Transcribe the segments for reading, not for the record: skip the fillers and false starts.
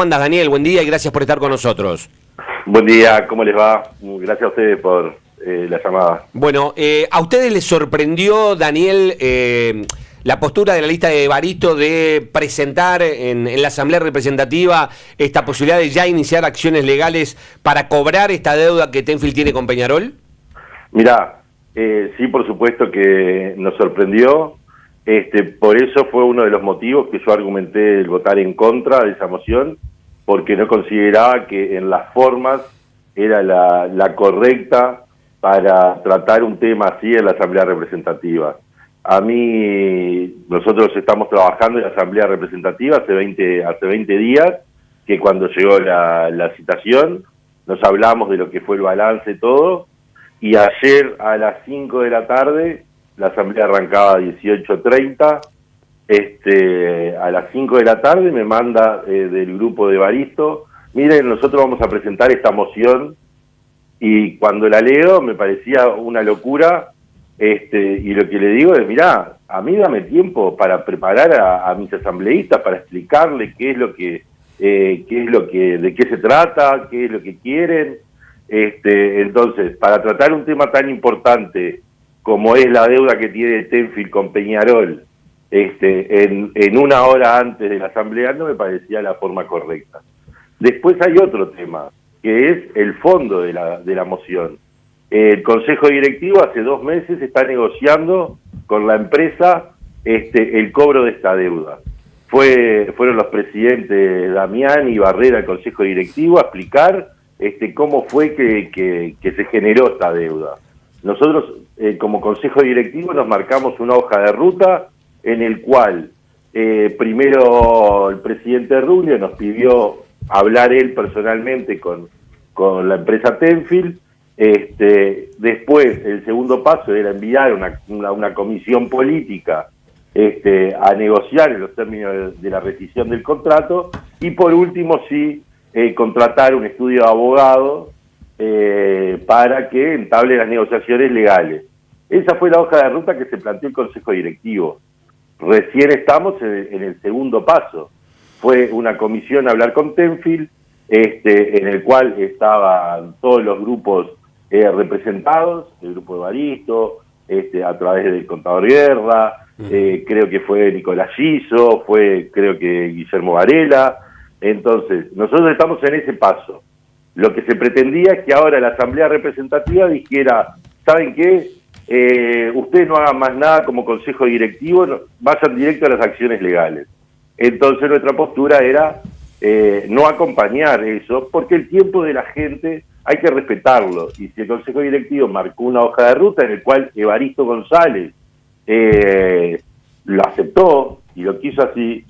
¿Cómo andas, Daniel? Buen día y gracias por estar con nosotros. Buen día, ¿cómo les va? Gracias a ustedes por la llamada. Bueno, ¿a ustedes les sorprendió, Daniel, la postura de la lista de Evaristo de presentar en la Asamblea Representativa esta posibilidad de ya iniciar acciones legales para cobrar esta deuda que Tenfield tiene con Peñarol? Mirá, sí, por supuesto que nos sorprendió. Por eso fue uno de los motivos que yo argumenté el votar en contra de esa moción, porque no consideraba que en las formas era la correcta para tratar un tema así en la Asamblea Representativa. Nosotros estamos trabajando en la Asamblea Representativa hace 20 días, que cuando llegó la citación, nos hablamos de lo que fue el balance y todo, y ayer a las 5 de la tarde, la Asamblea arrancaba a 18:30, a las 5 de la tarde me manda del grupo de Evaristo, miren, nosotros vamos a presentar esta moción, y cuando la leo me parecía una locura, y lo que le digo es, mirá, a mí dame tiempo para preparar a mis asambleístas, para explicarles de qué se trata, qué es lo que quieren. Entonces, para tratar un tema tan importante como es la deuda que tiene Tenfield con Peñarol, en una hora antes de la asamblea, no me parecía la forma correcta. Después hay otro tema, que es el fondo de la moción. El Consejo Directivo hace 2 meses está negociando con la empresa el cobro de esta deuda. Fueron los presidentes Damián y Barrera del Consejo Directivo a explicar cómo fue que se generó esta deuda. Nosotros, como Consejo Directivo, nos marcamos una hoja de ruta en el cual primero el presidente Rubio nos pidió hablar él personalmente con la empresa Tenfield. Después, el segundo paso era enviar una comisión política a negociar en los términos de la rescisión del contrato, y por último, sí, contratar un estudio de abogado para que entable las negociaciones legales. Esa fue la hoja de ruta que se planteó el Consejo Directivo. Recién estamos en el segundo paso. Fue una comisión a hablar con Tenfield, en el cual estaban todos los grupos representados, el grupo de Evaristo, a través del contador Guerra, creo que fue Nicolás Giso, creo que Guillermo Varela. Entonces, nosotros estamos en ese paso. Lo que se pretendía es que ahora la Asamblea Representativa dijera, ¿saben qué? Ustedes no hagan más nada como Consejo Directivo, vayan directo a las acciones legales. Entonces nuestra postura era no acompañar eso, porque el tiempo de la gente hay que respetarlo, y si el Consejo Directivo marcó una hoja de ruta en el cual Evaristo González lo aceptó y lo quiso así,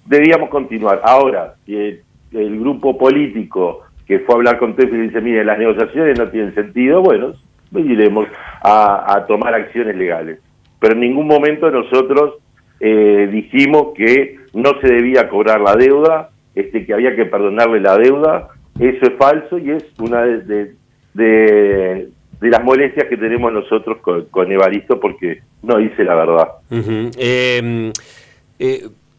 debíamos continuar. Ahora, si el grupo político que fue a hablar con Tenfield dice, mire, las negociaciones no tienen sentido, bueno, iremos a tomar acciones legales. Pero en ningún momento nosotros dijimos que no se debía cobrar la deuda, que había que perdonarle la deuda. Eso es falso y es una de las molestias que tenemos nosotros con Evaristo, porque no dice la verdad.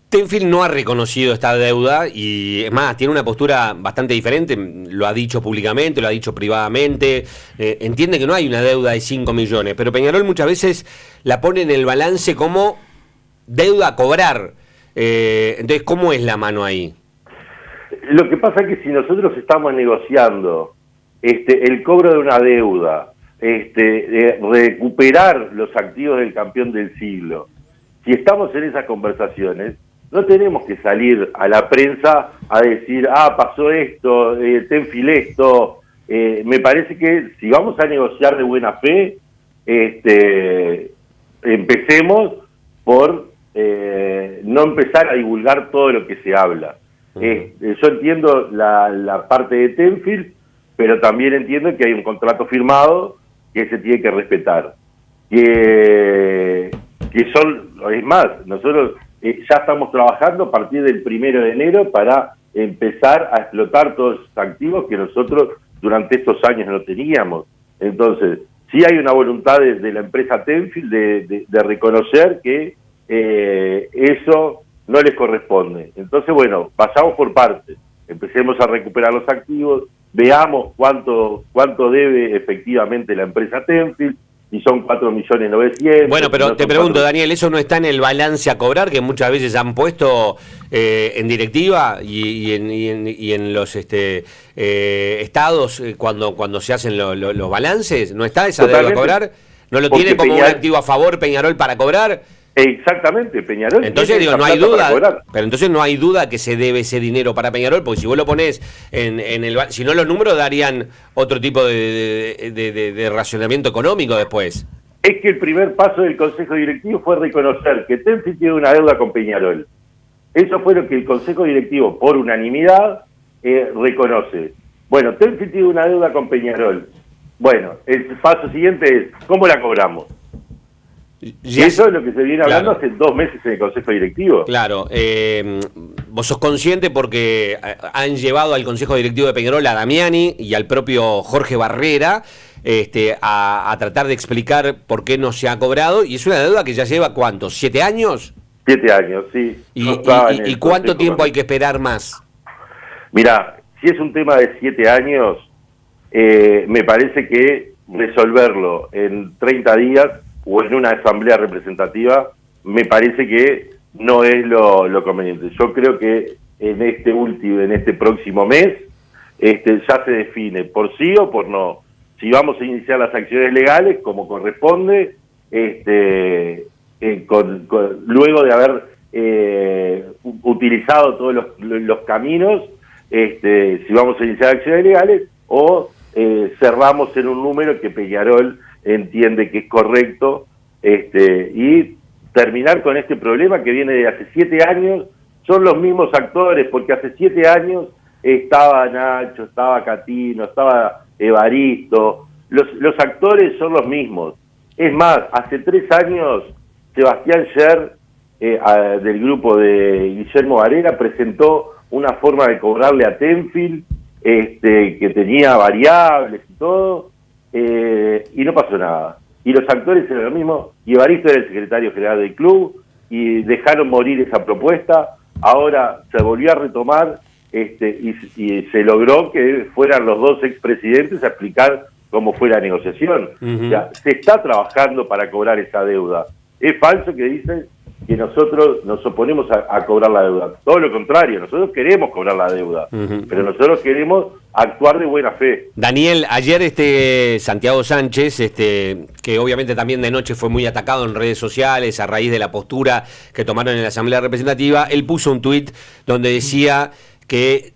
Tenfield no ha reconocido esta deuda y, es más, tiene una postura bastante diferente. Lo ha dicho públicamente, lo ha dicho privadamente. Entiende que no hay una deuda de 5 millones, pero Peñarol muchas veces la pone en el balance como deuda a cobrar. Entonces, ¿cómo es la mano ahí? Lo que pasa es que si nosotros estamos negociando el cobro de una deuda, recuperar los activos del campeón del siglo, si estamos en esas conversaciones, no tenemos que salir a la prensa a decir, pasó esto, Tenfield esto. Me parece que si vamos a negociar de buena fe, empecemos por no empezar a divulgar todo lo que se habla. Yo entiendo la parte de Tenfield, pero también entiendo que hay un contrato firmado que se tiene que respetar. Es más, nosotros ya estamos trabajando a partir del 1 de enero para empezar a explotar todos esos activos que nosotros durante estos años no teníamos. Entonces, sí hay una voluntad de la empresa Tenfield de reconocer que eso no les corresponde. Entonces, bueno, pasamos por partes, empecemos a recuperar los activos, veamos cuánto debe efectivamente la empresa Tenfield, si son 4.900.000. Bueno, pero no te son pregunto, 4. Daniel, ¿eso no está en el balance a cobrar que muchas veces han puesto en directiva y en los estados cuando se hacen los balances? ¿No está esa deuda a cobrar? ¿No lo tiene como un activo a favor Peñarol para cobrar? Exactamente, Peñarol. Entonces digo, no hay duda, pero entonces no hay duda que se debe ese dinero para Peñarol, porque si vos lo ponés si no, los números darían otro tipo de racionamiento económico después. Es que el primer paso del Consejo Directivo fue reconocer que Tenfield tiene una deuda con Peñarol. Eso fue lo que el Consejo Directivo, por unanimidad, reconoce. Bueno, Tenfield tiene una deuda con Peñarol. Bueno, el paso siguiente es, ¿cómo la cobramos? Y eso es lo que se viene hablando hace 2 meses en el Consejo Directivo. Claro, vos sos consciente porque han llevado al Consejo Directivo de Peñarol a Damiani y al propio Jorge Barrera a tratar de explicar por qué no se ha cobrado, y es una deuda que ya lleva, ¿cuántos? ¿7 años? 7 años, sí. ¿Y cuánto tiempo hay que esperar más? Mirá, si es un tema de 7 años, me parece que resolverlo en 30 días o en una asamblea representativa, me parece que no es lo conveniente. Yo creo que en este próximo mes, ya se define por sí o por no. Si vamos a iniciar las acciones legales como corresponde, luego de haber utilizado todos los caminos, si vamos a iniciar acciones legales, o cerramos en un número que Peñarol entiende que es correcto, y terminar con este problema que viene de hace 7 años. Son los mismos actores, porque hace 7 años estaba Nacho, estaba Catino, estaba Evaristo, los actores son los mismos. Es más, hace 3 años Sebastián Scher, del grupo de Guillermo Varela, presentó una forma de cobrarle a Tenfield, que tenía variables y todo, y no pasó nada. Y los actores eran los mismos, y Evaristo era el secretario general del club, y dejaron morir esa propuesta. Ahora se volvió a retomar, y se logró que fueran los 2 expresidentes a explicar cómo fue la negociación. O sea, se está trabajando para cobrar esa deuda. Es falso que dicen que nosotros nos oponemos a cobrar la deuda. Todo lo contrario, nosotros queremos cobrar la deuda, pero nosotros queremos actuar de buena fe. Daniel, ayer Santiago Sánchez, que obviamente también de noche fue muy atacado en redes sociales a raíz de la postura que tomaron en la Asamblea Representativa, él puso un tuit donde decía que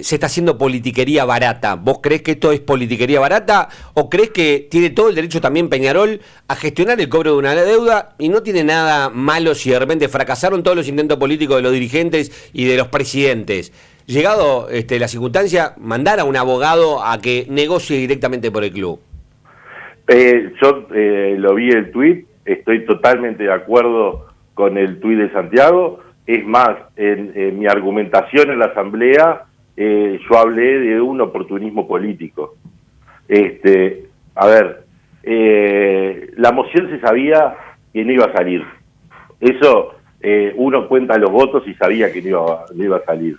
se está haciendo politiquería barata. ¿Vos creés que esto es politiquería barata o creés que tiene todo el derecho también Peñarol a gestionar el cobro de una deuda y no tiene nada malo si de repente fracasaron todos los intentos políticos de los dirigentes y de los presidentes? Llegado la circunstancia, mandar a un abogado a que negocie directamente por el club. Yo lo vi el tuit, estoy totalmente de acuerdo con el tuit de Santiago. Es más, en mi argumentación en la Asamblea, yo hablé de un oportunismo político. A ver, la moción se sabía que no iba a salir. Eso, uno cuenta los votos y sabía que no iba a salir.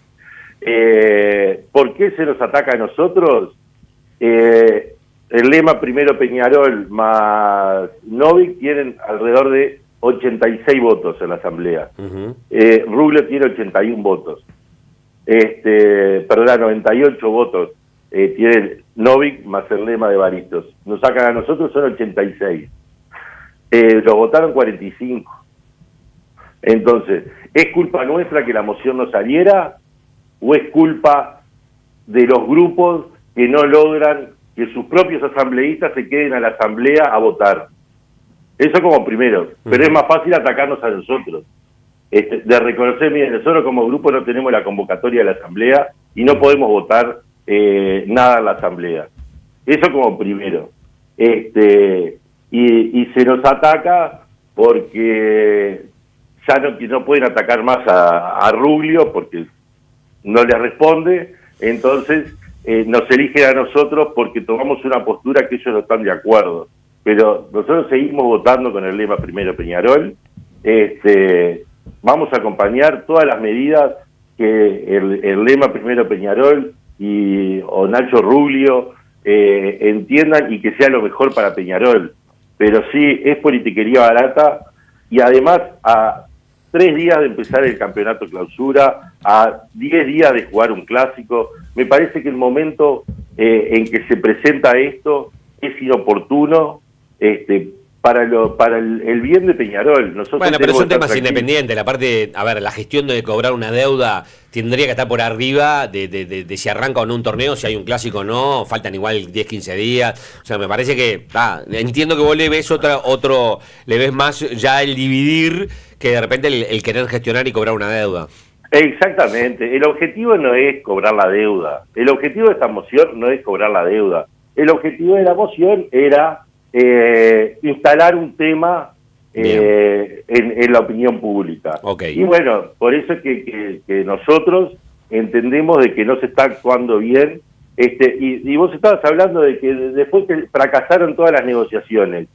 ¿Por qué se nos ataca a nosotros? El lema primero Peñarol más Novik tienen alrededor de 86 votos en la Asamblea. Ruglio tiene 81 votos. 98 votos tiene Novik más el lema de Baristos. Nos sacan a nosotros, son 86. Lo votaron 45. Entonces, ¿es culpa nuestra que la moción no saliera o es culpa de los grupos que no logran que sus propios asambleístas se queden a la Asamblea a votar? Eso como primero, pero es más fácil atacarnos a nosotros. De reconocer, miren, nosotros como grupo no tenemos la convocatoria de la Asamblea y no podemos votar nada en la Asamblea. Eso como primero. Y se nos ataca porque ya no pueden atacar más a Ruglio porque no le responde, entonces nos eligen a nosotros porque tomamos una postura que ellos no están de acuerdo. Pero nosotros seguimos votando con el lema primero Peñarol, vamos a acompañar todas las medidas que el lema primero Peñarol o Nacho Rubio entiendan y que sea lo mejor para Peñarol. Pero sí, es politiquería barata y además a 3 días de empezar el campeonato clausura, a 10 días de jugar un clásico, me parece que el momento en que se presenta esto es inoportuno para el bien de Peñarol. Nosotros Bueno, pero son temas tranquilos. independientes. La parte, a ver, la gestión de cobrar una deuda tendría que estar por arriba de si arranca o no un torneo, si hay un clásico o no, faltan igual 10, 15 días. O sea, me parece que, entiendo que vos le ves le ves más ya el dividir que de repente el querer gestionar y cobrar una deuda. Exactamente. El objetivo no es cobrar la deuda. El objetivo de esta moción no es cobrar la deuda. El objetivo de la moción era instalar un tema en la opinión pública. Okay. Y bueno, por eso es que nosotros entendemos de que no se está actuando bien. Y vos estabas hablando de que después que fracasaron todas las negociaciones.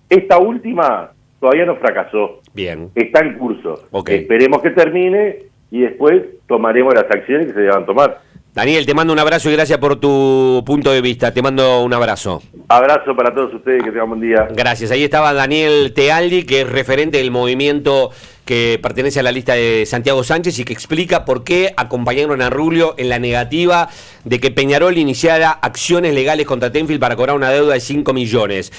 Esta última todavía no fracasó. Bien. Está en curso. Okay. Esperemos que termine y después tomaremos las acciones que se deban tomar. Daniel, te mando un abrazo y gracias por tu punto de vista. Te mando un abrazo. Abrazo para todos ustedes, que tengan buen día. Gracias. Ahí estaba Daniel Tealdi, que es referente del movimiento que pertenece a la lista de Santiago Sánchez y que explica por qué acompañaron a Rubio en la negativa de que Peñarol iniciara acciones legales contra Tenfield para cobrar una deuda de 5 millones.